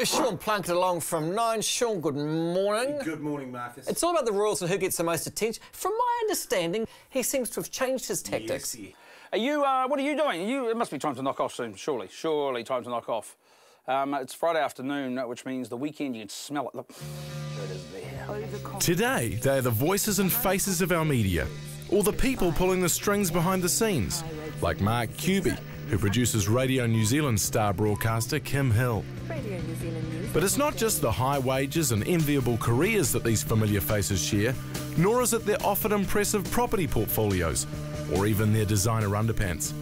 Sean Plunkett along from 9. Sean, good morning. Good morning, Marcus. It's all about the Royals and who gets the most attention. From my understanding, he seems to have changed his tactics. Yes, yeah. Are you, what are you doing? It must be time to knock off soon, surely. Surely time to knock off. It's Friday afternoon, which means the weekend you can smell it. Look, there it is there. Today, they are the voices and faces of our media, or the people pulling the strings behind the scenes, like Mark Cuby, who produces Radio New Zealand star broadcaster Kim Hill. But it's not just the high wages and enviable careers that these familiar faces share, nor is it their often impressive property portfolios, or even their designer underpants.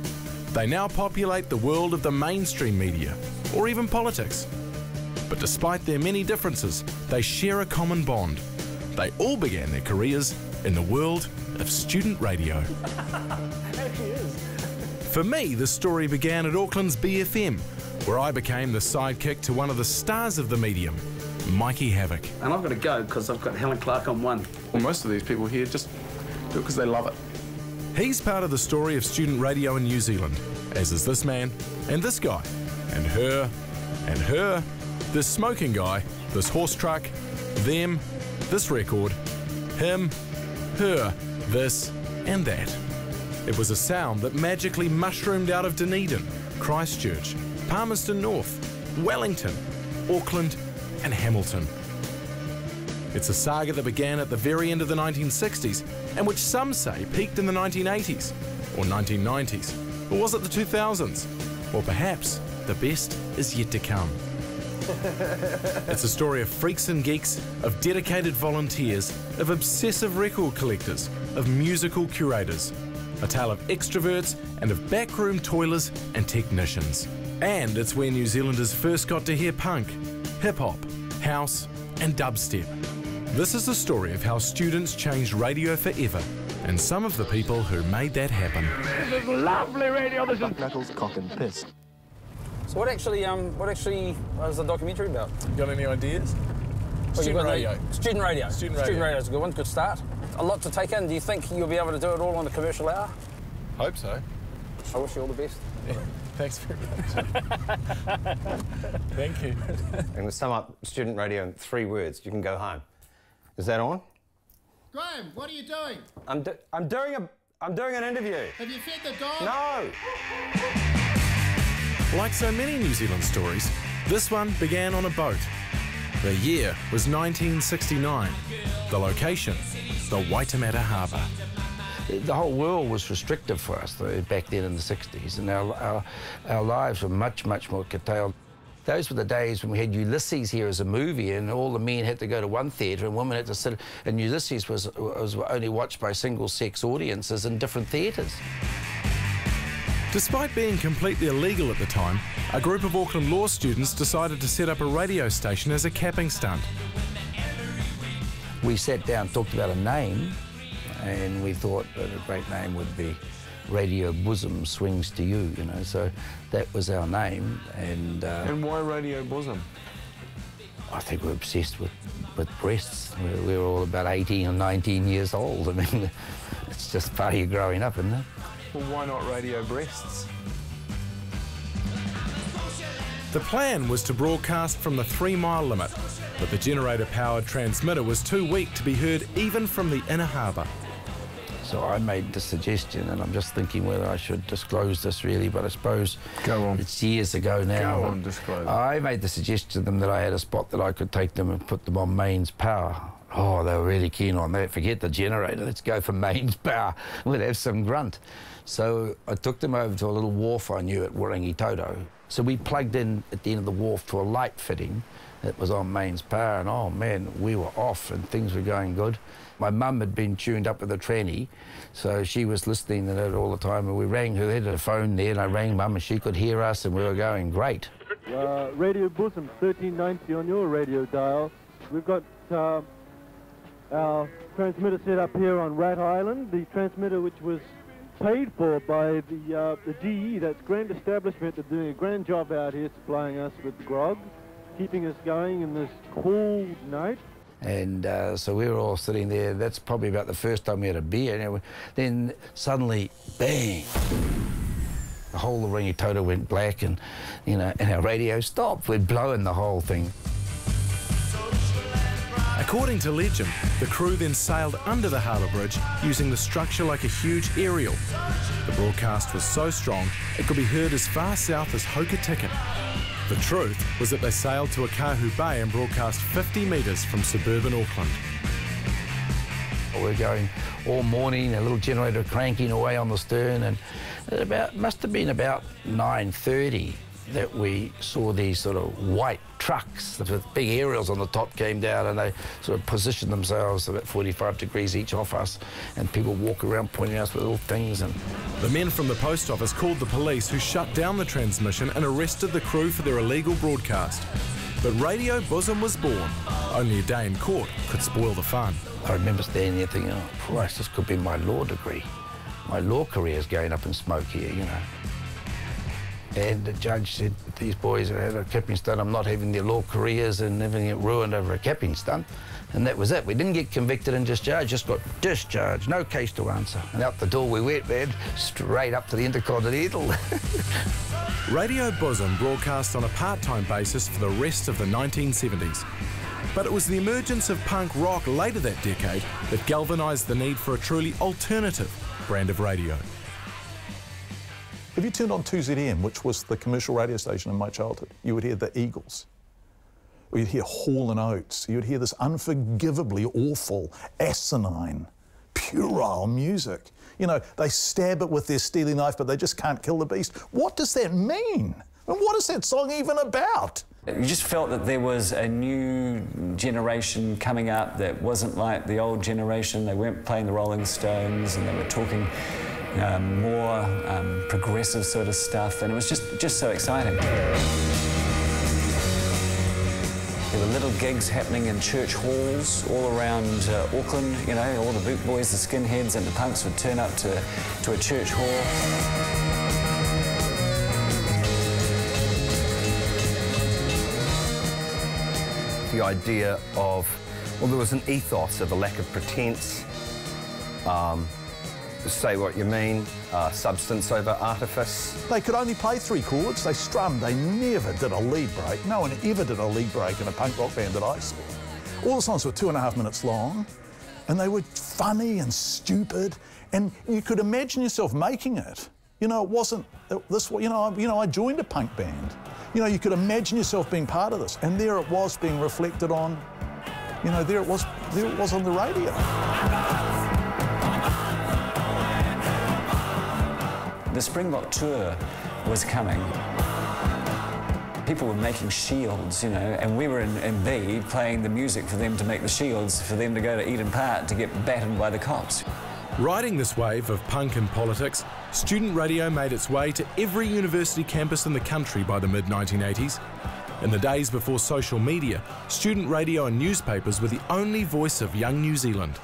They now populate the world of the mainstream media, or even politics. But despite their many differences, they share a common bond. They all began their careers in the world of student radio. For me, the story began at Auckland's BFM, where I became the sidekick to one of the stars of the medium, Mikey Havoc. And I've got to go because I've got Helen Clark on one. Well, most of these people here just do it because they love it. He's part of the story of student radio in New Zealand, as is this man, and this guy, and her, this smoking guy, this horse truck, them, this record, him, her, this, and that. It was a sound that magically mushroomed out of Dunedin, Christchurch, Palmerston North, Wellington, Auckland, and Hamilton. It's a saga that began at the very end of the 1960s, and which some say peaked in the 1980s, or 1990s, or was it the 2000s? Or perhaps the best is yet to come. It's a story of freaks and geeks, of dedicated volunteers, of obsessive record collectors, of musical curators. A tale of extroverts and of backroom toilers and technicians. And it's where New Zealanders first got to hear punk, hip-hop, house and dubstep. This is the story of how students changed radio forever, and some of the people who made that happen. This is lovely radio, this is... Knuckles, cock and piss. So what actually was the documentary about? Got any ideas? Student radio. Student radio. Student radio. Student radio is a good one, good start. A lot to take in. Do you think you'll be able to do it all on the commercial hour? Hope so. I wish you all the best. Yeah. Thanks very much. Thank you. I'm going to sum up student radio in 3 words. You can go home. Is that on? Graham, what are you doing? I'm doing an interview. Have you fed the dog? No. Like so many New Zealand stories, this one began on a boat. The year was 1969. The location, the Waitemata Harbour. The whole world was restrictive for us back then in the 60s, and our lives were much, much more curtailed. Those were the days when we had Ulysses here as a movie, and all the men had to go to one theatre and women had to sit, and Ulysses was only watched by single-sex audiences in different theatres. Despite being completely illegal at the time, a group of Auckland law students decided to set up a radio station as a capping stunt. We sat down, talked about a name, and we thought that a great name would be Radio Bosom Swings to You, you know, so that was our name. And why Radio Bosom? I think we're obsessed with breasts. We were all about 18 or 19 years old. I mean, it's just part of your growing up, isn't it? Well, why not Radio Breasts? The plan was to broadcast from the 3-mile limit, but the generator-powered transmitter was too weak to be heard even from the inner harbour. So I made the suggestion, and I'm just thinking whether I should disclose this really, but I suppose Go on. It's years ago now. Go on, disclose. I made the suggestion to them that I had a spot that I could take them and put them on mains power. Oh, they were really keen on that. Forget the generator, let's go for mains power. We'll have some grunt. So I took them over to a little wharf I knew at Warangitoto. So we plugged in at the end of the wharf to a light fitting that was on mains power, and oh man, we were off and things were going good. My mum had been tuned up with a tranny, so she was listening to it all the time, and we rang her, they had a phone there, and I rang Mum and she could hear us and we were going great. Radio Bosom, 1390 on your radio dial. We've got our transmitter set up here on Rat Island, the transmitter which was paid for by the GE, that's Grand Establishment. They're doing a grand job out here supplying us with grog, keeping us going in this cold night. And so we were all sitting there. That's probably about the first time we had a beer. And then suddenly, bang! The whole ringitoto went black, and, you know, and our radio stopped. We'd blowing the whole thing. According to legend, the crew then sailed under the harbour bridge using the structure like a huge aerial. The broadcast was so strong it could be heard as far south as Hokitika. The truth was that they sailed to Akahu Bay and broadcast 50 metres from suburban Auckland. We're going all morning, a little generator cranking away on the stern, and it must have been about 9:30 that we saw these sort of white trucks with big aerials on the top came down, and they sort of positioned themselves about 45 degrees each off us, and people walk around pointing at us with little things. And the men from the post office called the police, who shut down the transmission and arrested the crew for their illegal broadcast. But Radio Bosom was born. Only a day in court could spoil the fun. I remember standing there thinking, oh Christ, this could be my law degree. My law career is going up in smoke here, you know. And the judge said, these boys have had a capping stunt, I'm not having their law careers and having it ruined over a capping stunt. And that was it. We didn't get convicted and discharged, just got discharged, no case to answer. And out the door we went, man, straight up to the Intercontinental. Radio Bosom broadcast on a part-time basis for the rest of the 1970s. But it was the emergence of punk rock later that decade that galvanised the need for a truly alternative brand of radio. If you turned on 2ZM, which was the commercial radio station in my childhood, you would hear the Eagles. Or you'd hear Hall & Oates. You'd hear this unforgivably awful, asinine, puerile music. You know, they stab it with their steely knife, but they just can't kill the beast. What does that mean? And what is that song even about? You just felt that there was a new generation coming up that wasn't like the old generation. They weren't playing the Rolling Stones, and they were talking more progressive sort of stuff, and it was just so exciting. There were little gigs happening in church halls all around Auckland. You know, all the boot boys, the skinheads and the punks would turn up to a church hall. The idea of, well, there was an ethos of a lack of pretense, say what you mean, substance over artifice. They could only play 3 chords, they strummed, they never did a lead break. No one ever did a lead break in a punk rock band that I saw. All the songs were 2.5 minutes long, and they were funny and stupid, and you could imagine yourself making it. You know, it wasn't this, you know, I joined a punk band. You know, you could imagine yourself being part of this, and there it was being reflected on, you know, there it was on the radio. The Springbok tour was coming. People were making shields, you know, and we were in B playing the music for them to make the shields, for them to go to Eden Park to get battered by the cops. Riding this wave of punk and politics, student radio made its way to every university campus in the country by the mid-1980s. In the days before social media, student radio and newspapers were the only voice of young New Zealand.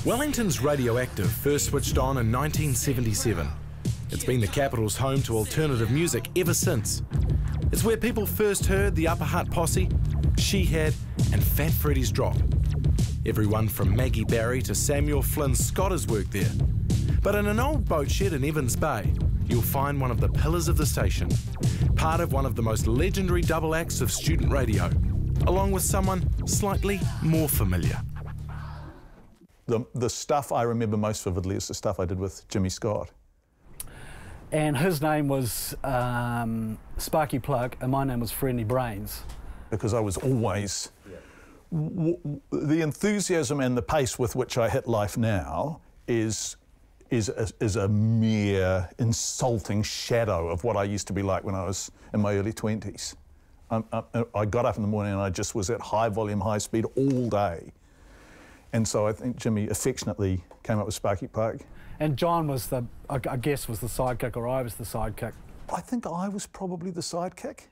Wellington's Radioactive first switched on in 1977. It's been the capital's home to alternative music ever since. It's where people first heard the Upper Hutt Posse, She Had, and Fat Freddy's Drop. Everyone from Maggie Barry to Samuel Flynn Scott has worked there. But in an old boat shed in Evans Bay, you'll find one of the pillars of the station, part of one of the most legendary double acts of student radio, along with someone slightly more familiar. The stuff I remember most vividly is the stuff I did with Jimmy Scott. And his name was Sparky Plug, and my name was Friendly Brains. Because I was always... the enthusiasm and the pace with which I hit life now is a mere insulting shadow of what I used to be like when I was in my early 20s. I got up in the morning and I just was at high volume, high speed all day. And so I think Jimmy affectionately came up with Sparky Plug. And John was I guess, was the sidekick, or I was the sidekick. I think I was probably the sidekick.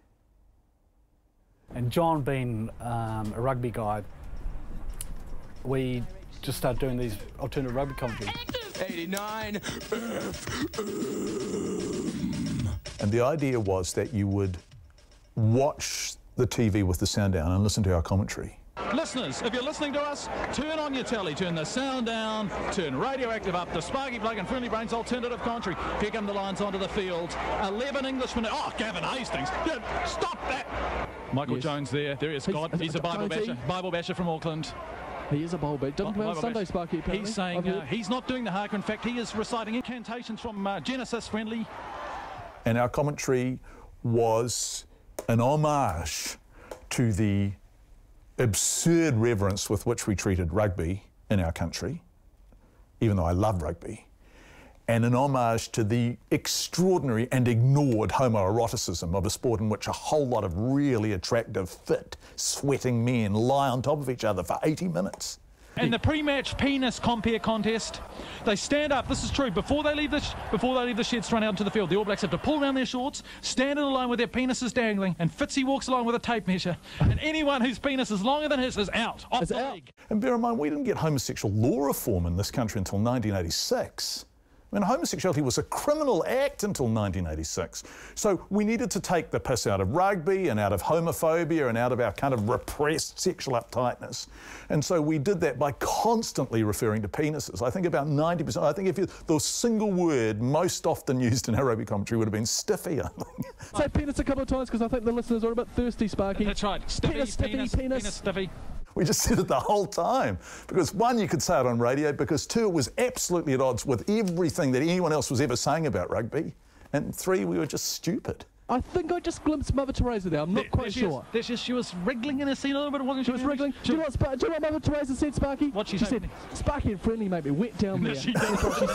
And John being a rugby guy, we just started doing these alternative rugby commentaries. 89 And the idea was that you would watch the TV with the sound down and listen to our commentary. Listeners, if you're listening to us, turn on your telly, turn the sound down, turn Radioactive up, the Sparky Plug and Friendly Brains alternative commentary. Here come the Lions onto the field. 11 Englishmen. Oh, Gavin Hastings. Yeah, stop that. Michael Jones there. There he is, Scott. He's a Bible basher from Auckland. He is a Bible basher. Doesn't play on Sunday, Sparky, apparently. He's saying he's not doing the haka. In fact, he is reciting incantations from Genesis Friendly. And our commentary was an homage to the absurd reverence with which we treated rugby in our country, even though I love rugby, and an homage to the extraordinary and ignored homoeroticism of a sport in which a whole lot of really attractive, fit, sweating men lie on top of each other for 80 minutes. And the pre-match penis compare contest, they stand up. This is true. Before they leave the sheds to run out into the field, the All Blacks have to pull down their shorts, stand in a line with their penises dangling, and Fitzy walks along with a tape measure. And anyone whose penis is longer than his is out, off the league. And bear in mind, we didn't get homosexual law reform in this country until 1986. I mean, homosexuality was a criminal act until 1986. So we needed to take the piss out of rugby and out of homophobia and out of our kind of repressed sexual uptightness. And so we did that by constantly referring to penises. I think about 90%, I think the single word most often used in our rugby commentary would have been stiffy, I think. Say penis a couple of times because I think the listeners are a bit thirsty, Sparky. That's right. Stiffy, penis, stiffy. We just said it the whole time. Because one, you could say it on radio, because two, it was absolutely at odds with everything that anyone else was ever saying about rugby. And three, we were just stupid. I think I just glimpsed Mother Teresa there. I'm not quite sure. She was wriggling in her seat a little bit, wasn't she? She was wriggling. Do you know what Mother Teresa said, Sparky? What she said? Sparky and Friendly made me wet down there. She did. That's what she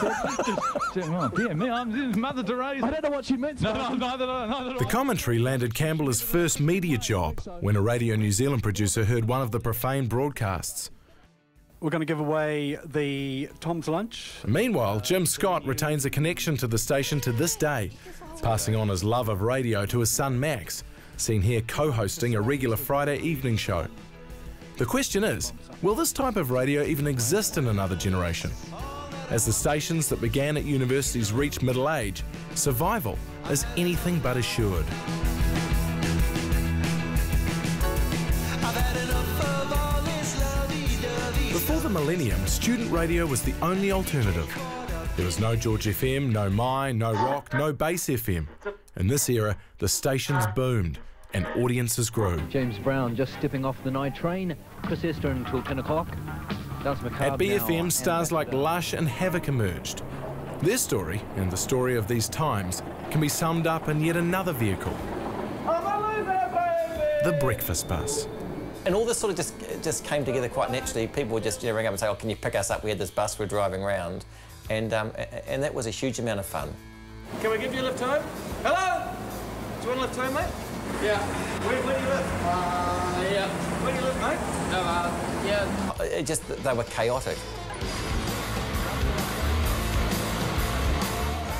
said. Oh, dear me, I'm Mother Teresa. I don't know what she meant, Sparky. No, neither. The commentary landed Campbell his first media job when a Radio New Zealand producer heard one of the profane broadcasts. We're going to give away the Tom's Lunch. Meanwhile, Jim Scott retains a connection to the station to this day, passing on his love of radio to his son Max, seen here co-hosting a regular Friday evening show. The question is, will this type of radio even exist in another generation? As the stations that began at universities reach middle age, survival is anything but assured. Before the millennium, student radio was the only alternative. There was no George FM, no My, no Rock, no Bass FM. In this era, the stations boomed and audiences grew. James Brown just stepping off the night train. Chris Esther until 10 o'clock. At BFM, stars like Lush and Havoc emerged. Their story, and the story of these times, can be summed up in yet another vehicle. The breakfast bus. And all this sort of just came together quite naturally. People would just ring up and say, oh, can you pick us up? We had this bus we're driving around. And that was a huge amount of fun. Can we give you a lift home? Hello? Do you want a lift home, mate? Yeah. Where do you live? Yeah. Where do you live, mate? Yeah. They were chaotic.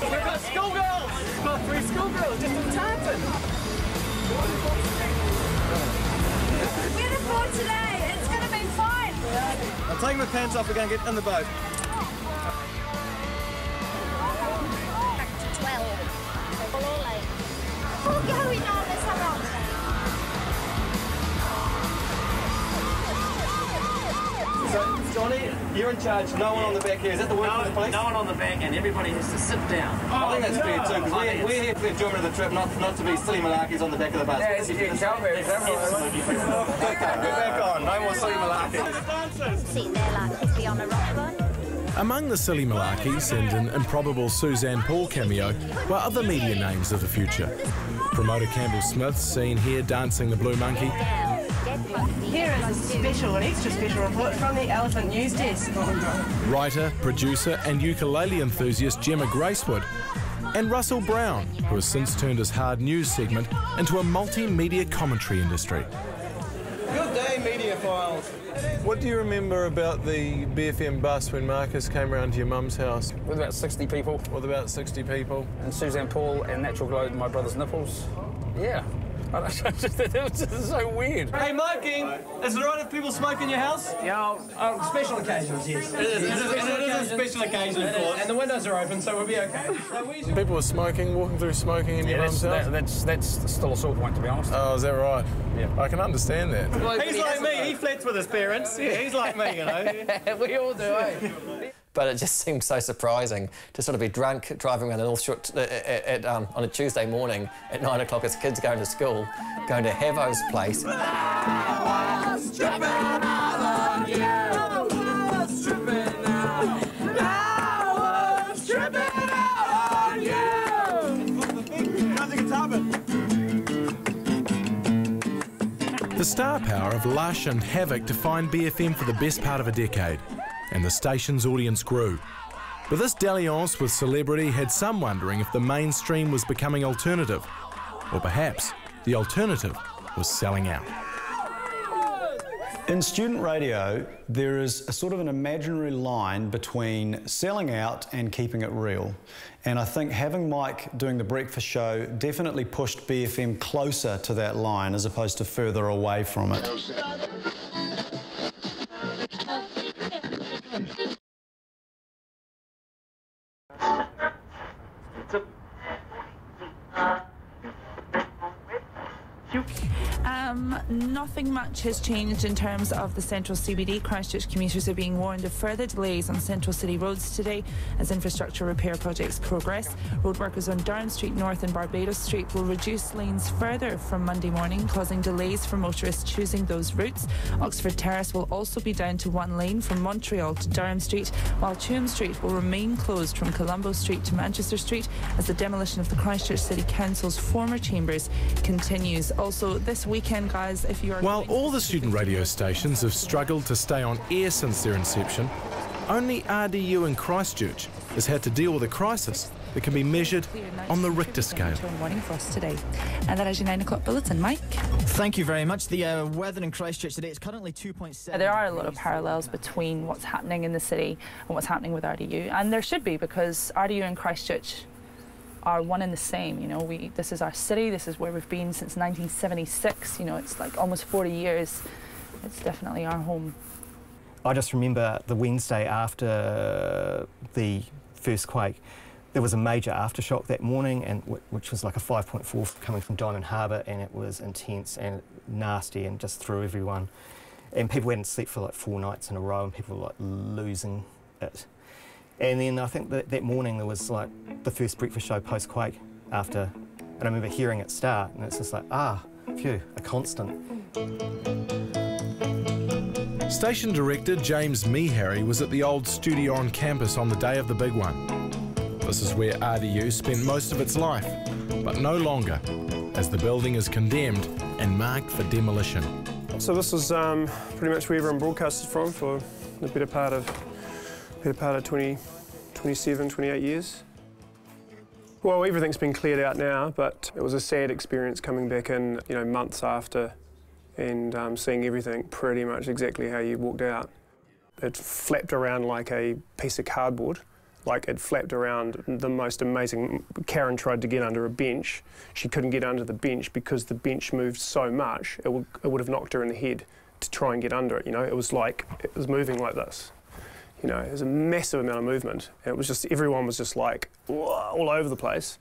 We've got schoolgirls! We've got 3 schoolgirls just in Tartan. We're the 4 today. It's going to be fine. I'm taking my pants off. We're going to get in the boat. So, Johnny, you're in charge. No one on the back here. Is that the word for the police? No one on the back, and everybody has to sit down. I think that's fair too, because we're here for the enjoyment of the trip, not to be silly malarkeys on the back of the bus. Yeah, it's absolutely Good back on. No more silly malarkeys. Sitting there like hippie on a rock bun. Among the silly malarkeys and an improbable Suzanne Paul cameo were other media names of the future. Promoter Campbell Smith, seen here dancing the Blue Monkey. Here is a special, an extra special report from the Elephant News Desk. Writer, producer and ukulele enthusiast Gemma Gracewood. And Russell Brown, who has since turned his hard news segment into a multimedia commentary industry. Good day, Media Files. What do you remember about the BFM bus when Marcus came around to your mum's house? With about 60 people. With about 60 people. And Suzanne Paul and Natural Glow, my brother's nipples. Yeah. That was just so weird. Hey, Mikey, is it alright if people smoke in your house? Yeah, special occasions, yes. It is a special occasion, of course. And the windows are open, so we'll be okay. People were smoking, walking through smoking in your mum's house? That's still a sore point, to be honest. Oh, is that right? Yeah. I can understand that. He's like me, he flirts with his parents. Yeah, he's like me, you know. We all do, eh? But it just seemed so surprising to sort of be drunk driving around the North Shore on a Tuesday morning at 9 o'clock as kids going to school, going to Hevo's place. The star power of Lush and Havoc defined BFM for the best part of a decade, and the station's audience grew. But this dalliance with celebrity had some wondering if the mainstream was becoming alternative, or perhaps the alternative was selling out. In student radio, there is a sort of an imaginary line between selling out and keeping it real. And I think having Mike doing the breakfast show definitely pushed BFM closer to that line as opposed to further away from it. Nothing much has changed in terms of the central CBD. Christchurch commuters are being warned of further delays on central city roads today as infrastructure repair projects progress. Road workers on Durham Street North and Barbados Street will reduce lanes further from Monday morning, causing delays for motorists choosing those routes. Oxford Terrace will also be down to one lane from Montreal to Durham Street, while Tuam Street will remain closed from Colombo Street to Manchester Street as the demolition of the Christchurch City Council's former chambers continues. Also, this weekend, guys, if you are... While all the student radio stations have struggled to stay on air since their inception, only RDU in Christchurch has had to deal with a crisis that can be measured on the Richter scale. Morning for us today. And that is your 9 o'clock bulletin. Mike? Thank you very much. The weather in Christchurch today is currently 2.7. There are a lot of parallels between what's happening in the city and what's happening with RDU. And there should be, because RDU and Christchurch are one and the same. You know, this is our city, this is where we've been since 1976. You know, it's like almost 40 years. It's definitely our home. I just remember the Wednesday after the first quake, there was a major aftershock that morning, and which was like a 5.4 coming from Diamond Harbour, and it was intense and nasty and just threw everyone. And people hadn't slept for like 4 nights in a row, and people were like losing it. And then I think that morning there was like the first breakfast show post-quake after, and I remember hearing it start, and it's just like, phew, a constant. Station director James Meharry was at the old studio on campus on the day of the big one. This is where RDU spent most of its life, but no longer, as the building is condemned and marked for demolition. So this is pretty much where everyone broadcasted from for the better part of 27, 28 years. Well, everything's been cleared out now, but it was a sad experience coming back in, you know, months after, and seeing everything pretty much exactly how you walked out. It flapped around like a piece of cardboard. Like, it flapped around the most amazing. Karen tried to get under a bench. She couldn't get under the bench because the bench moved so much, it would have knocked her in the head to try and get under it, you know? It was moving like this. You know, it was a massive amount of movement. And it was just, everyone was just like, all over the place.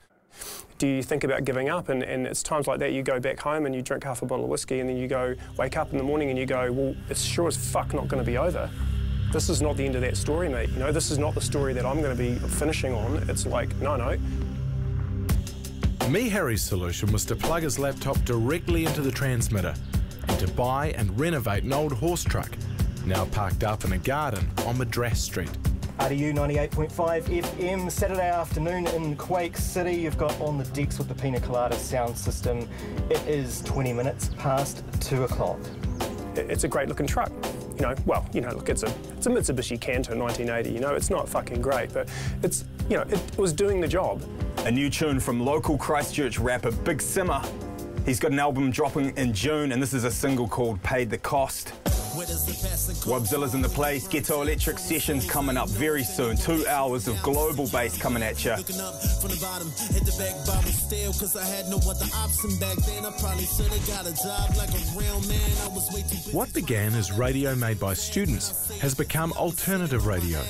Do you think about giving up? And it's times like that you go back home and you drink half a bottle of whiskey, and then you go, wake up in the morning and you go, well, it's sure as fuck not going to be over. This is not the end of that story, mate. You know, this is not the story that I'm going to be finishing on. It's like, no. Meharry's solution was to plug his laptop directly into the transmitter and to buy and renovate an old horse truck, now parked up in a garden on Madras Street. RDU 98.5 FM, Saturday afternoon in Quake City. You've got On the Decks with the Pina Colada sound system. It is 20 minutes past 2 o'clock. It's a great looking truck. You know, well, you know, look, it's a Mitsubishi Canter 1980, you know, it's not fucking great, but it's, you know, it was doing the job. A new tune from local Christchurch rapper Big Simmer. He's got an album dropping in June, and this is a single called Paid the Cost. Webzilla's in the place. Ghetto Electric sessions coming up very soon. 2 hours of global bass coming at you. What began as radio made by students has become alternative radio.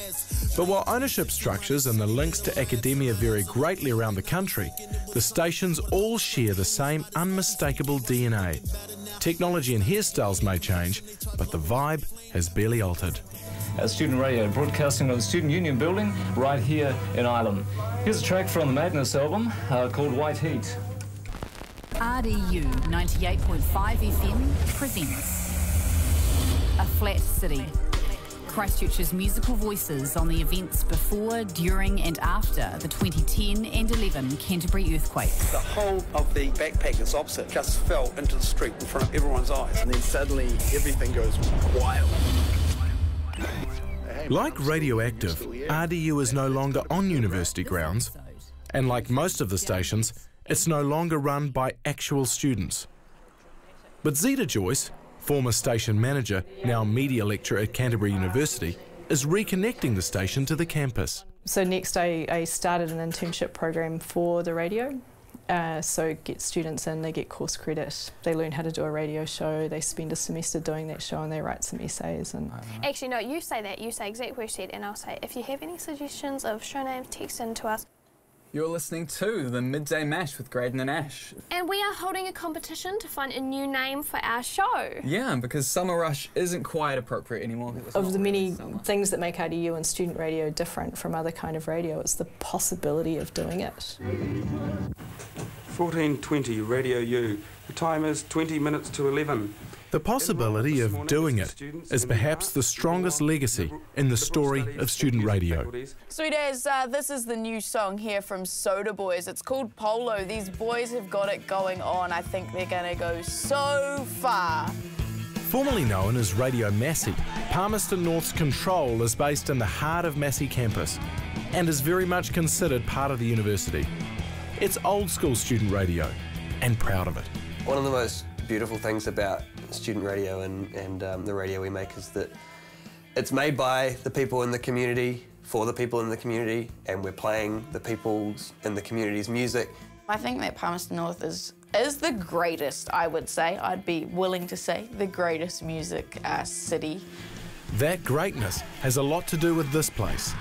But while ownership structures and the links to academia vary greatly around the country, the stations all share the same unmistakable DNA. Technology and hairstyles may change, but the vibe has barely altered. Student radio broadcasting on the Student Union building right here in Ireland. Here's a track from the Madness album called White Heat. RDU 98.5 FM presents A Flat City. Christchurch's musical voices on the events before, during and after the 2010 and 11 Canterbury earthquake. The whole of the backpackers opposite just fell into the street in front of everyone's eyes. And then suddenly everything goes wild. Like Radioactive, RDU is no longer on university grounds, and like most of the stations, it's no longer run by actual students. But Zeta Joyce, former station manager, now media lecturer at Canterbury University, is reconnecting the station to the campus. So next I started an internship program for the radio. So get students in, they get course credit, they learn how to do a radio show, they spend a semester doing that show and they write some essays. And actually no, you say that, you say exactly what you said, and I'll say if you have any suggestions of show names, text in to us. You're listening to the Midday Mash with Graydon and Ash. And we are holding a competition to find a new name for our show. Yeah, because Summer Rush isn't quite appropriate anymore. Of the many things that make RDU and student radio different from other kind of radio, it's the possibility of doing it. 14:20 Radio U. The time is 20 minutes to 11. The possibility of doing it is perhaps the strongest legacy in the story of student radio. Sweet as, this is the new song here from Soda Boys. It's called Polo. These boys have got it going on. I think they're going to go so far. Formerly known as Radio Massey, Palmerston North's control is based in the heart of Massey campus and is very much considered part of the university. It's old school student radio, and proud of it. One of the most beautiful things about student radio and the radio we make is that it's made by the people in the community, for the people in the community, and we're playing the people's in the community's music. I think that Palmerston North is the greatest, I would say. I'd be willing to say the greatest music city. That greatness has a lot to do with this place.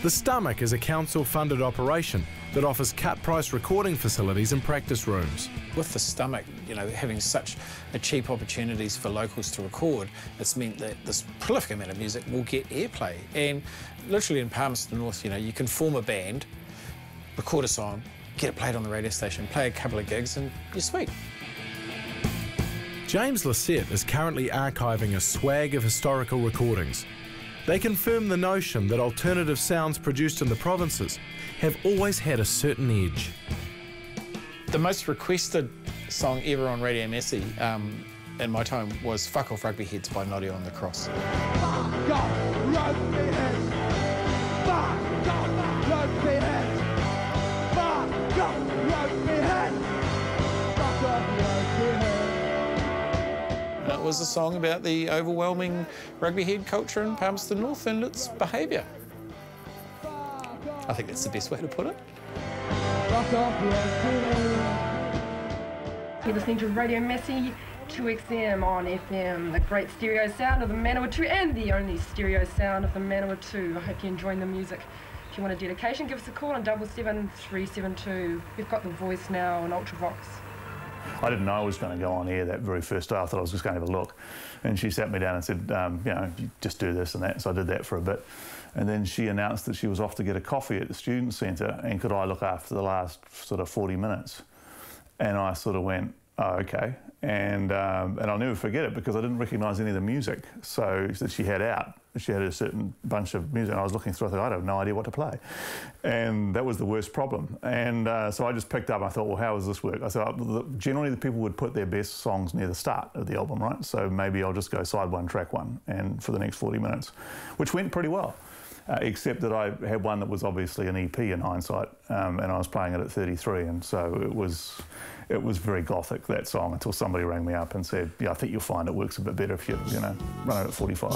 The Stomach is a council-funded operation that offers cut-price recording facilities and practice rooms. With the Stomach, you know, having such a cheap opportunities for locals to record, it's meant that this prolific amount of music will get airplay. And literally in Palmerston North, you know, you can form a band, record a song, get it played on the radio station, play a couple of gigs, and you're sweet. James Lissette is currently archiving a swag of historical recordings. They confirm the notion that alternative sounds produced in the provinces have always had a certain edge. The most requested song ever on Radio Massey in my time was Fuck Off Rugby Heads by Noddy on the Cross. Fuck off rugby heads! Fuck off rugby heads! Fuck off rugby heads! Fuck off rugby heads! It was a song about the overwhelming rugby head culture in Palmerston North and its behaviour. I think that's the best way to put it. You're listening to Radio Massey 2XM on FM, the great stereo sound of the Manawatu and the only stereo sound of the Manawatu. I hope you're enjoying the music. If you want a dedication, give us a call on 77372. We've got the voice now on Ultravox. I didn't know I was going to go on air that very first day. I thought I was just going to have a look. And she sat me down and said, you know, you just do this and that. So I did that for a bit. And then she announced that she was off to get a coffee at the student centre and could I look after the last sort of 40 minutes. And I sort of went, oh, OK. And I'll never forget it because I didn't recognise any of the music. So that she had out. She had a certain bunch of music and I was looking through, I thought, I have no idea what to play. And that was the worst problem. And so I just picked up and I thought, well, how does this work? I thought, generally the people would put their best songs near the start of the album, right? So maybe I'll just go side one, track one, and for the next 40 minutes, which went pretty well. except that I had one that was obviously an EP in hindsight, and I was playing it at 33, and so it was very gothic, that song, until somebody rang me up and said, yeah, I think you'll find it works a bit better if you know, run it at 45.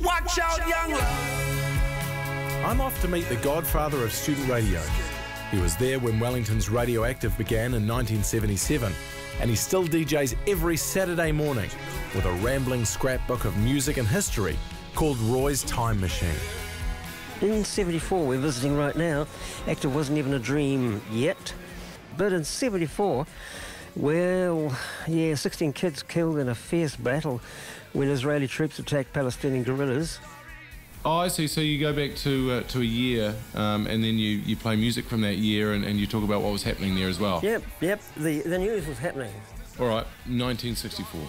Watch out, young I'm off to meet the godfather of student radio. He was there when Wellington's Radioactive began in 1977, and he still DJs every Saturday morning with a rambling scrapbook of music and history called Roy's Time Machine. In 74, we're visiting right now, Active wasn't even a dream yet, but in 74, well, yeah, 16 kids killed in a fierce battle when Israeli troops attacked Palestinian guerrillas. Oh, I see. So you go back to a year, and then you play music from that year, and you talk about what was happening there as well. Yep. The news was happening. All right, 1964.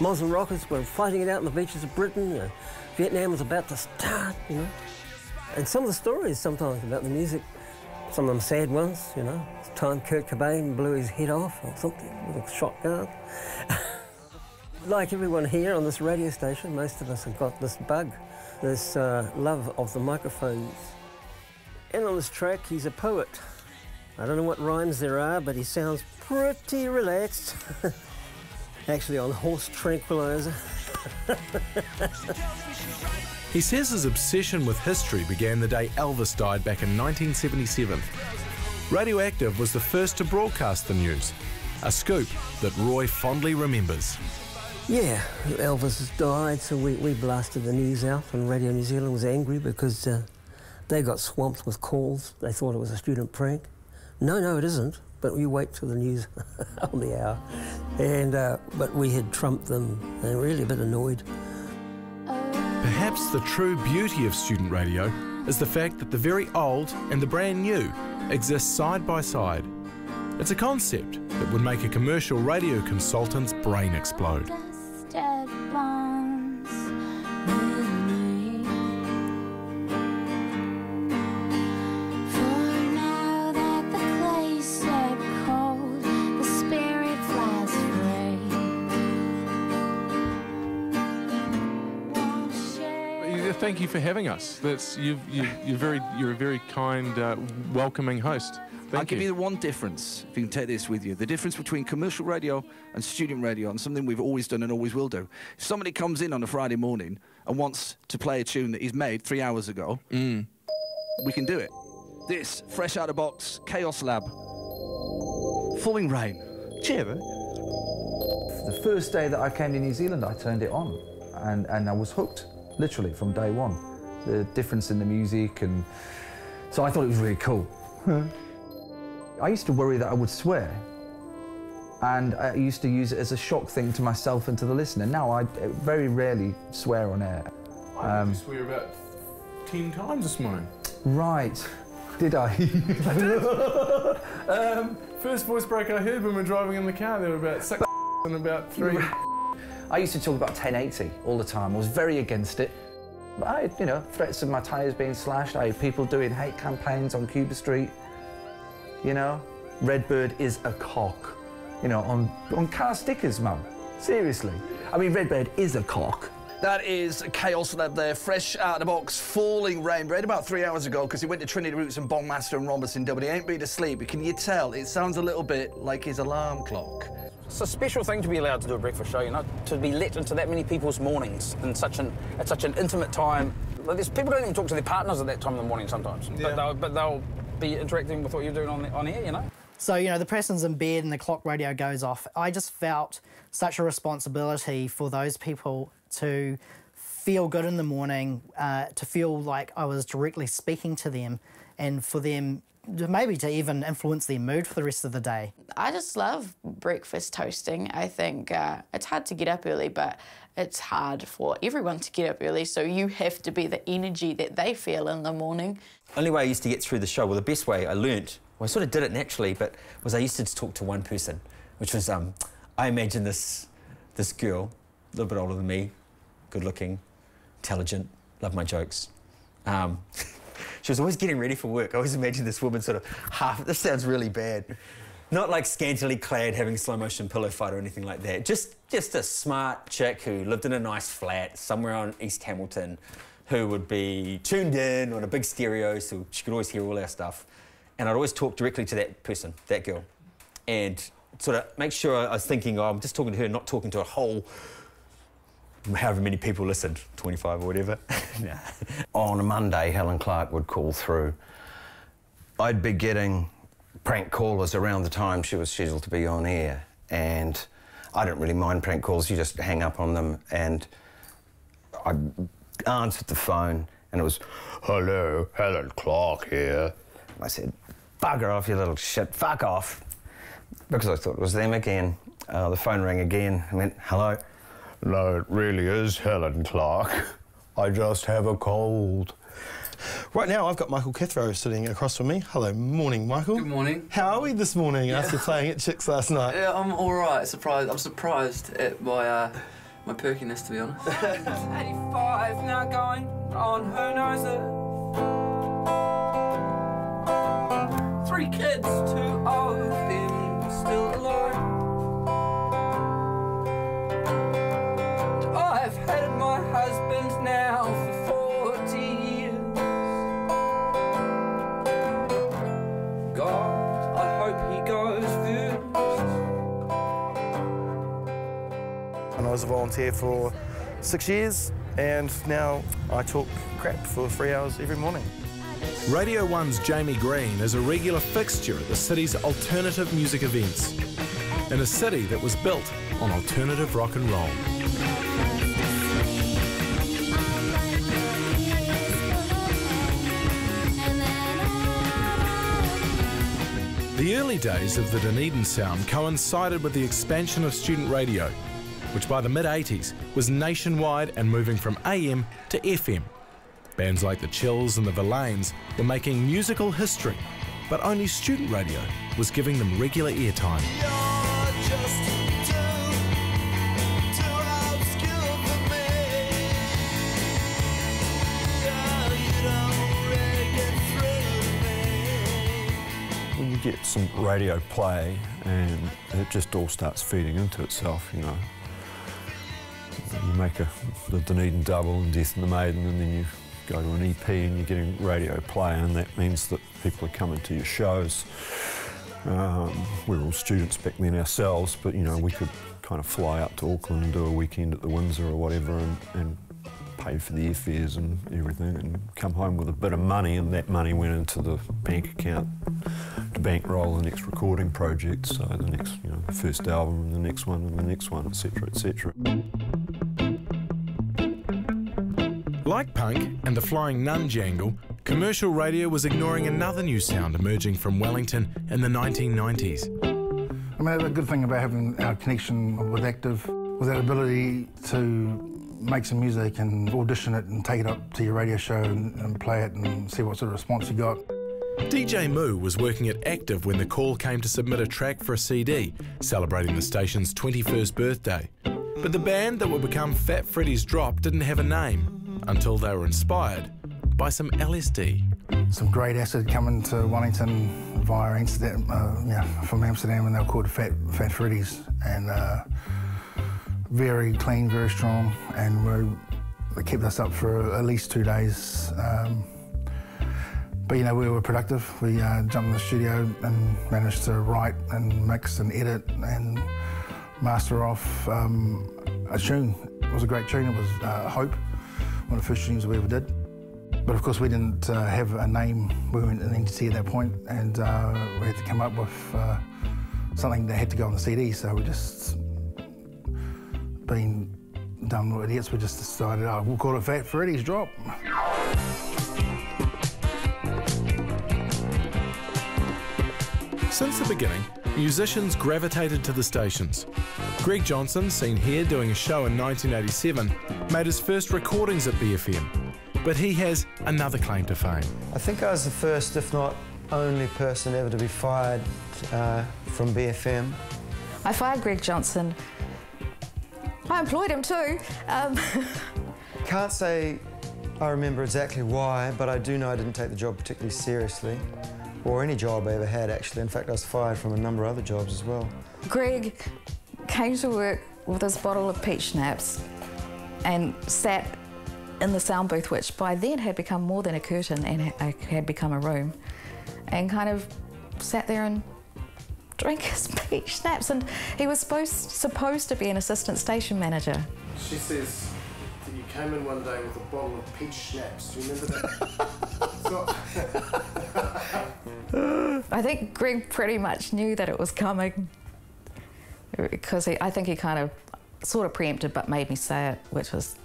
Muslim rockets were fighting it out on the beaches of Britain. Vietnam was about to start, you know. And some of the stories sometimes about the music, some of them sad ones, you know. It's time Kurt Cobain blew his head off or something with a shotgun. Like everyone here on this radio station, most of us have got this bug, this love of the microphones. And on this track, he's a poet. I don't know what rhymes there are, but he sounds pretty relaxed. Actually on horse tranquilizer. He says his obsession with history began the day Elvis died back in 1977. Radioactive was the first to broadcast the news, a scoop that Roy fondly remembers. Yeah, Elvis has died, so we blasted the news out, and Radio New Zealand was angry because they got swamped with calls. They thought it was a student prank. No, it isn't, but you wait till the news on the hour. And but we had trumped them, and really a bit annoyed. Perhaps the true beauty of student radio is the fact that the very old and the brand new exist side by side. It's a concept that would make a commercial radio consultant's brain explode. Thank you for having us. You're a very kind, welcoming host. I'll give you the one difference, if you can take this with you. The difference between commercial radio and student radio, and something we've always done and always will do. If somebody comes in on a Friday morning and wants to play a tune that he's made 3 hours ago, we can do it. This, fresh out of box, Chaos Lab, Falling Rain. Cheer, eh? The first day that I came to New Zealand, I turned it on, and I was hooked, literally, from day one. The difference in the music, and so I thought it was really cool. I used to worry that I would swear, and I used to use it as a shock thing to myself and to the listener. Now I very rarely swear on air. I heard you swear about 10 times this morning. Right. Did I? I did. First voice break I heard when we were driving in the car, there were about 6 and about 3. I used to talk about 1080 all the time. I was very against it. But I had, you know, threats of my tyres being slashed. I had people doing hate campaigns on Cuba Street. You know, Redbird is a cock. You know, on car stickers, mum. Seriously. I mean, Redbird is a cock. That is Chaos Lab there, fresh out of the box, Falling Rain. Read about 3 hours ago because he went to Trinity Roots and Bongmaster and Robertson, but he ain't been asleep. But can you tell? It sounds a little bit like his alarm clock. It's a special thing to be allowed to do a breakfast show, you know, to be let into that many people's mornings in at such an intimate time. Like, people don't even talk to their partners at that time in the morning sometimes, yeah. but they'll be interacting with what you're doing on air, you know. So, you know, the person's in bed and the clock radio goes off. I just felt such a responsibility for those people to feel good in the morning, to feel like I was directly speaking to them, and for them maybe to even influence their mood for the rest of the day. I just love breakfast toasting. I think it's hard to get up early, but it's hard for everyone to get up early, so you have to be the energy that they feel in the morning. Only way I used to get through the show, well, the best way I learnt, well, I sort of did it naturally, but was I used to talk to one person, which was, I imagine this girl, a little bit older than me, good-looking, intelligent, loved my jokes. She was always getting ready for work. I always imagined this woman sort of half, this sounds really bad, Not like scantily clad having slow motion pillow fight or anything like that. Just a smart chick who lived in a nice flat somewhere on East Hamilton, who would be tuned in on a big stereo so she could always hear all our stuff. And I'd always talk directly to that person, that girl, and sort of make sure I was thinking, oh, I'm just talking to her, not talking to a whole, however many people listened, 25 or whatever. Nah. On a Monday, Helen Clark would call through. I'd be getting prank callers around the time she was scheduled to be on air, and I don't really mind prank calls. You just hang up on them, and I answered the phone, and it was, "Hello, Helen Clark here." And I said, "Bugger off, you little shit, fuck off," because I thought it was them again. The phone rang again. I went, "Hello." "No, it really is Helen Clark. I just have a cold." Right now, I've got Michael Cathro sitting across from me. Hello, morning, Michael. Good morning. How are we this morning after playing at Chicks last night? Yeah, I'm all right. I'm surprised at my my perkiness, to be honest. 85 now going on, who knows it? 3 kids, 2 of them still alive. I've had my husband now for 40 years. God, I hope he goes first. And I was a volunteer for 6 years, and now I talk crap for 3 hours every morning. Radio 1's Jamie Green is a regular fixture at the city's alternative music events, in a city that was built on alternative rock and roll. The early days of the Dunedin sound coincided with the expansion of student radio, which by the mid-80s was nationwide and moving from AM to FM. Bands like the Chills and the Verlaines were making musical history, but only student radio was giving them regular airtime. You get some radio play and it just all starts feeding into itself, you know. You make the Dunedin double and Death and the Maiden, and then you go to an EP and you're getting radio play, and that means that people are coming to your shows. We were all students back then ourselves, but you know, we could kind of fly up to Auckland and do a weekend at the Windsor or whatever and pay for the airfares and everything and come home with a bit of money, and that money went into the bank account to bankroll the next recording project, so the next, you know, the first album and the next one and the next one, etc., etc. Like punk and the Flying Nun jangle, commercial radio was ignoring another new sound emerging from Wellington in the 1990s. I mean, the good thing about having our connection with Active was that ability to make some music and audition it and take it up to your radio show and play it and see what sort of response you got. DJ Moo was working at Active when the call came to submit a track for a CD celebrating the station's 21st birthday. But the band that would become Fat Freddy's Drop didn't have a name until they were inspired by some LSD. Some great acid coming to Wellington via Amsterdam, from Amsterdam, and they were called Fat Freddy's, and very clean, very strong, and they kept us up for at least 2 days. But you know, we were productive. We jumped in the studio and managed to write and mix and edit and master off a tune. It was a great tune. It was Hope, one of the first tunes we ever did. But of course, we didn't have a name. We weren't an entity at that point, and we had to come up with something that had to go on the CD. So we just, being dumb idiots, we just decided, we'll call it Fat Freddy's Drop. Since the beginning, musicians gravitated to the stations. Greg Johnson, seen here doing a show in 1987, made his first recordings at BFM. But he has another claim to fame. I think I was the first, if not only person ever to be fired from BFM. I fired Greg Johnson. I employed him too. Can't say I remember exactly why, but I do know I didn't take the job particularly seriously. or any job I ever had, actually. In fact, I was fired from a number of other jobs as well. Greg came to work with his bottle of peach schnapps and sat in the sound booth, which by then had become more than a curtain and had become a room, and kind of sat there and drank his peach schnapps. And he was supposed to be an assistant station manager. She says that you came in one day with a bottle of peach schnapps. Do you remember that? I think Greg pretty much knew that it was coming, because I think he kind of sort of preempted but made me say it, which was,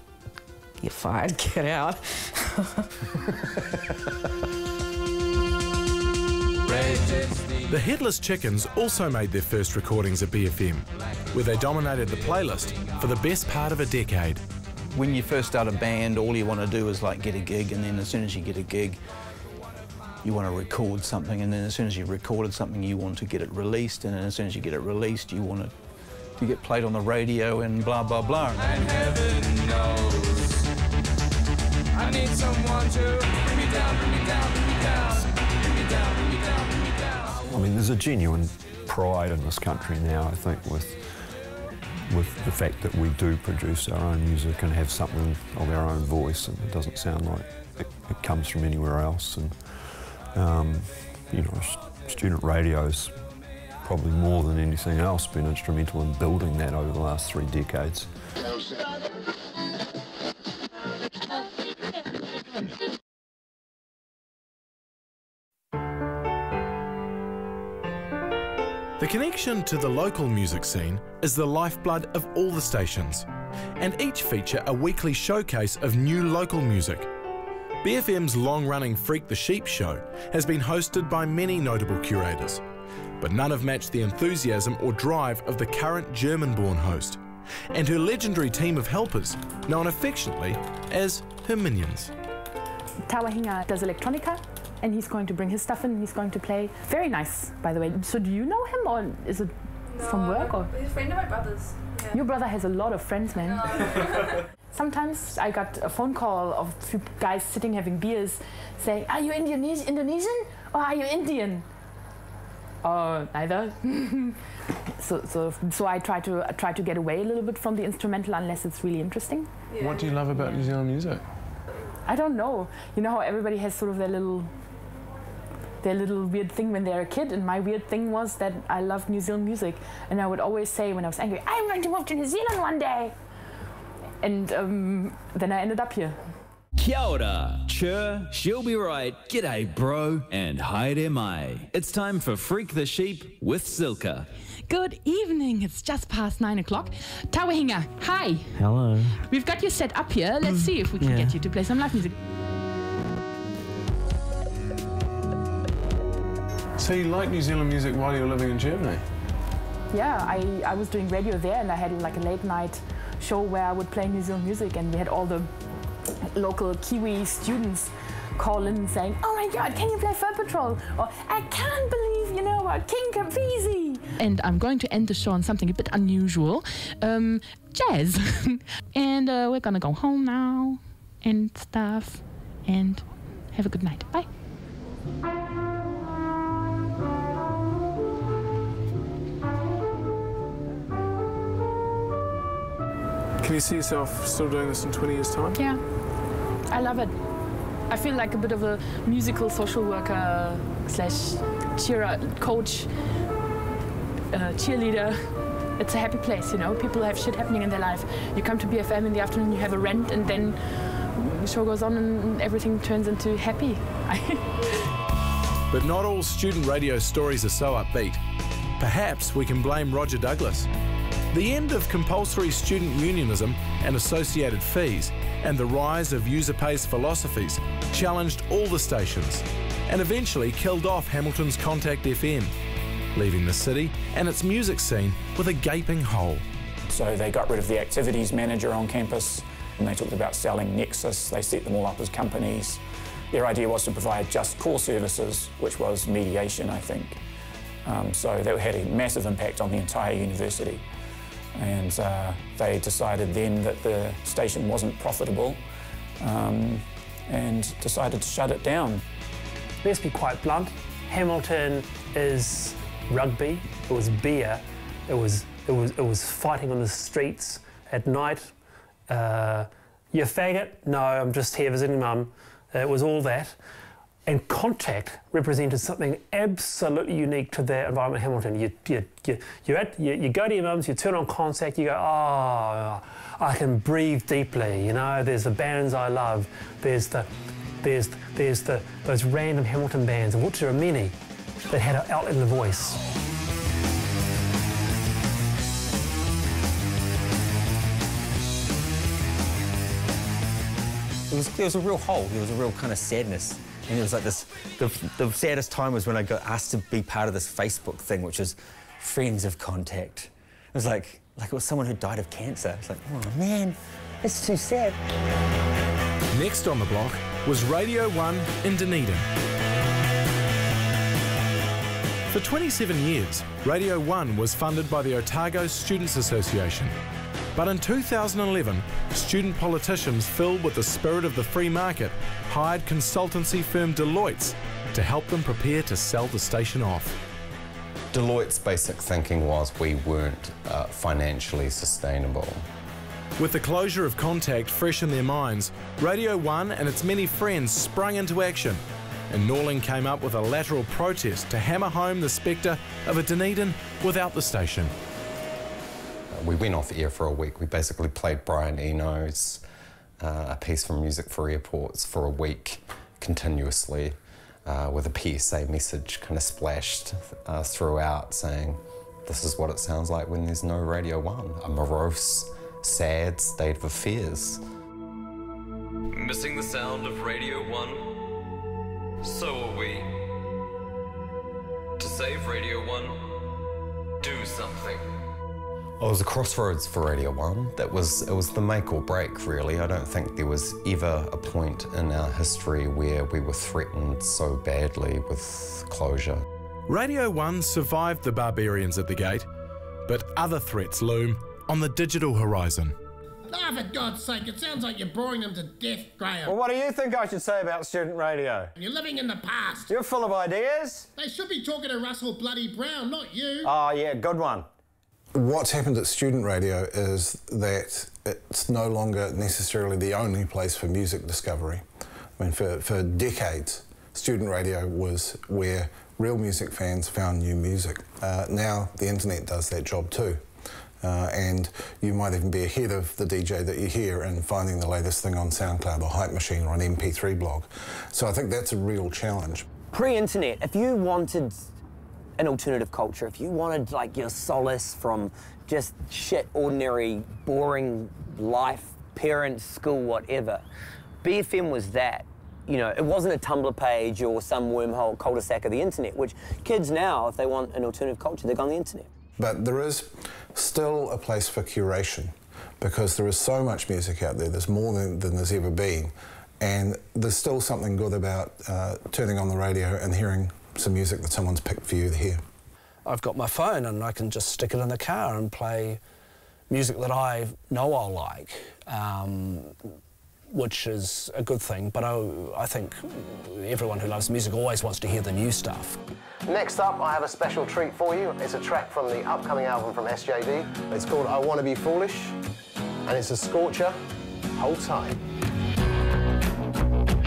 "You're fired, get out." The Headless Chickens also made their first recordings at BFM, where they dominated the playlist for the best part of a decade. When you first start a band, all you want to do is like get a gig, and then as soon as you get a gig, you want to record something, and then as soon as you've recorded something, you want to get it released, and then as soon as you get it released, you want to get played on the radio and blah, blah, blah. And heaven knows I need someone to bring me down, bring me down, bring me down, bring me down, bring me down, bring me down. I mean, there's a genuine pride in this country now, I think, with the fact that we do produce our own music and have something of our own voice, and it doesn't sound like it comes from anywhere else. And you know, student radio's probably more than anything else been instrumental in building that over the last 3 decades. The connection to the local music scene is the lifeblood of all the stations, and each feature a weekly showcase of new local music. BFM's long-running Freak the Sheep show has been hosted by many notable curators, but none have matched the enthusiasm or drive of the current German-born host and her legendary team of helpers, known affectionately as her minions. Tawahinga does electronica, and he's going to bring his stuff in, he's going to play. Very nice, by the way. So do you know him, or is it from work? Or? He's a friend of my brother's. Yeah. Your brother has a lot of friends, man. No. Sometimes I got a phone call of a few guys sitting having beers saying, "Are you Indonesian or are you Indian?" Neither. So I try to get away a little bit from the instrumental unless it's really interesting. Yeah. What do you love about New Zealand music? I don't know. You know how everybody has sort of their little weird thing when they're a kid, and my weird thing was that I loved New Zealand music, and I would always say when I was angry, "I'm going to move to New Zealand one day," and then I ended up here. Kia ora, chur, she'll be right, g'day bro, and haere mai. It's time for Freak the Sheep with Silka. Good evening, it's just past 9 o'clock. Tawahinga, hi. Hello. We've got you set up here. Let's see if we can get you to play some live music. So you like New Zealand music while you were living in Germany? Yeah, I was doing radio there, and I had like a late night show where I would play New Zealand music, and we had all the local Kiwi students call in saying, "Oh my God, can you play Fur Patrol?" Or, "I can't believe you know about King Caprizi." And I'm going to end the show on something a bit unusual, jazz. And we're gonna go home now and stuff, and have a good night. Bye. Can you see yourself still doing this in 20 years' time? Yeah, I love it. I feel like a bit of a musical social worker slash coach, cheerleader. It's a happy place, you know. People have shit happening in their life. You come to BFM in the afternoon, you have a rent, and then the show goes on and everything turns into happy. But not all student radio stories are so upbeat. Perhaps we can blame Roger Douglas. The end of compulsory student unionism and associated fees, and the rise of user-pays philosophies challenged all the stations and eventually killed off Hamilton's Contact FM, leaving the city and its music scene with a gaping hole. So they got rid of the activities manager on campus, and they talked about selling Nexus. They set them all up as companies. Their idea was to provide just core services, which was mediation, I think. So that had a massive impact on the entire university. And they decided then that the station wasn't profitable and decided to shut it down. Let's be quite blunt, Hamilton is rugby, it was beer, it was fighting on the streets at night. You faggot? No, I'm just here visiting mum. It was all that. And contact represented something absolutely unique to that environment in Hamilton. You go to your mum's, you turn on contact, you go, oh, I can breathe deeply, you know, there's the bands I love, there's those random Hamilton bands, of which there are many, that had an outlet in the voice. There was a real hole, there was a real kind of sadness. And it was like this, the saddest time was when I got asked to be part of this Facebook thing, which was Friends of Contact. It was like it was someone who died of cancer. It's like, oh man, it's too sad. Next on the block was Radio 1 in Dunedin. For 27 years, Radio 1 was funded by the Otago Students Association. But in 2011, student politicians filled with the spirit of the free market hired consultancy firm Deloitte to help them prepare to sell the station off. Deloitte's basic thinking was we weren't financially sustainable. With the closure of Contact fresh in their minds, Radio 1 and its many friends sprung into action, and Norling came up with a lateral protest to hammer home the spectre of a Dunedin without the station. We went off air for a week. We basically played Brian Eno's A Piece from Music for Airports for a week continuously with a PSA message kind of splashed throughout saying, this is what it sounds like when there's no Radio 1, a morose, sad state of affairs. Missing the sound of Radio 1? So are we. To save Radio 1, do something. It was a crossroads for Radio 1. It was the make or break, really. I don't think there was ever a point in our history where we were threatened so badly with closure. Radio 1 survived the barbarians at the gate, but other threats loom on the digital horizon. Ah, for God's sake, it sounds like you're boring them to death, Graham. Well, what do you think I should say about student radio? You're living in the past. You're full of ideas. They should be talking to Russell bloody Brown, not you. Oh, yeah, good one. What's happened at student radio is that it's no longer necessarily the only place for music discovery. I mean, for decades, student radio was where real music fans found new music. Now the internet does that job too. And you might even be ahead of the DJ that you hear in finding the latest thing on SoundCloud or Hype Machine or an MP3 blog. So I think that's a real challenge. Pre-internet, if you wanted an alternative culture, if you wanted like your solace from just shit, ordinary, boring life, parents, school, whatever, BFM was that. You know, it wasn't a Tumblr page or some wormhole cul-de-sac of the internet, which kids now, if they want an alternative culture, they go on the internet. But there is still a place for curation because there is so much music out there. There's more than there's ever been. And there's still something good about turning on the radio and hearing some music that someone's picked for you to hear. I've got my phone and I can just stick it in the car and play music that I know I'll like, which is a good thing, but I think everyone who loves music always wants to hear the new stuff. Next up, I have a special treat for you. It's a track from the upcoming album from SJD. It's called I Wanna Be Foolish, and it's a scorcher. Hold tight.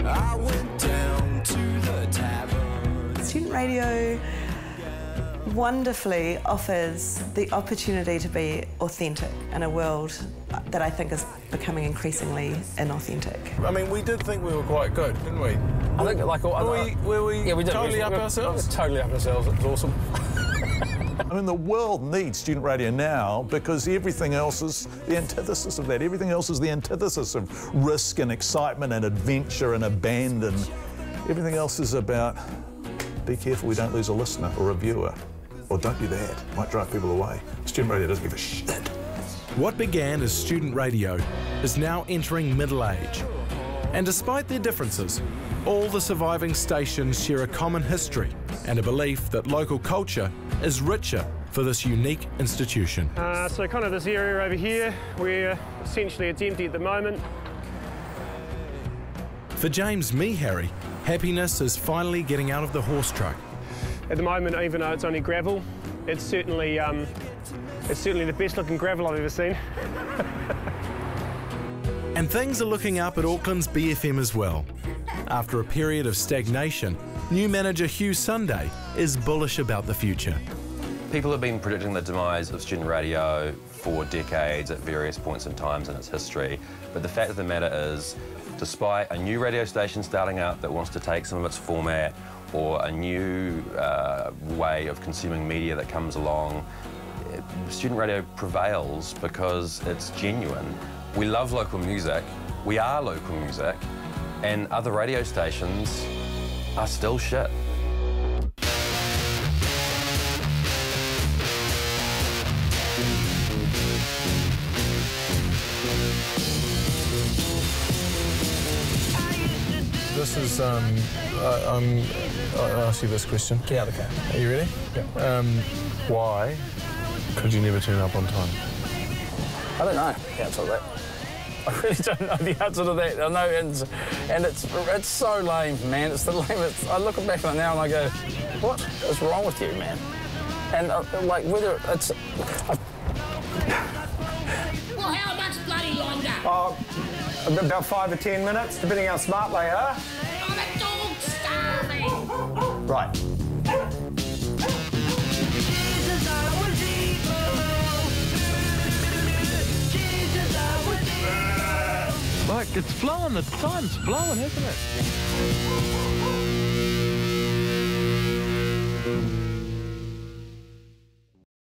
I went down to the tavern. Student radio wonderfully offers the opportunity to be authentic in a world that I think is becoming increasingly inauthentic. I mean, we did think we were quite good, didn't we? I think like were we yeah, we did. Totally up ourselves? Totally up ourselves. It was awesome. I mean, the world needs student radio now because everything else is the antithesis of that. Everything else is the antithesis of risk and excitement and adventure and abandon. Everything else is about be careful we don't lose a listener or a viewer. Or don't do that, it might drive people away. Student radio doesn't give a shit. What began as student radio is now entering middle age. And despite their differences, all the surviving stations share a common history and a belief that local culture is richer for this unique institution. So kind of this area over here, where essentially it's empty at the moment. For James Meharry, happiness is finally getting out of the horse truck At the moment, even though it's only gravel, it's certainly the best looking gravel I've ever seen. And things are looking up at Auckland's BFM as well. After a period of stagnation, new manager Hugh Sunday is bullish about the future. People have been predicting the demise of student radio for decades at various points in times in its history, but the fact of the matter is, despite a new radio station starting up that wants to take some of its format or a new way of consuming media that comes along, student radio prevails because it's genuine. We love local music, we are local music, and other radio stations are still shit. This is, I'll ask you this question. Get out of the car. Are you ready? Yeah. Why could you never turn up on time? I don't know the answer to that. I really don't know the answer to that. I know, and it's so lame, man. It's the lamest. I look back on it now and I go, what is wrong with you, man? And like whether it's. Well, how much bloody longer? Oh, about 5 or 10 minutes, depending how smart they are. Oh, the dog's starving. Right. Like, it's flowing, the time's flowing, isn't it?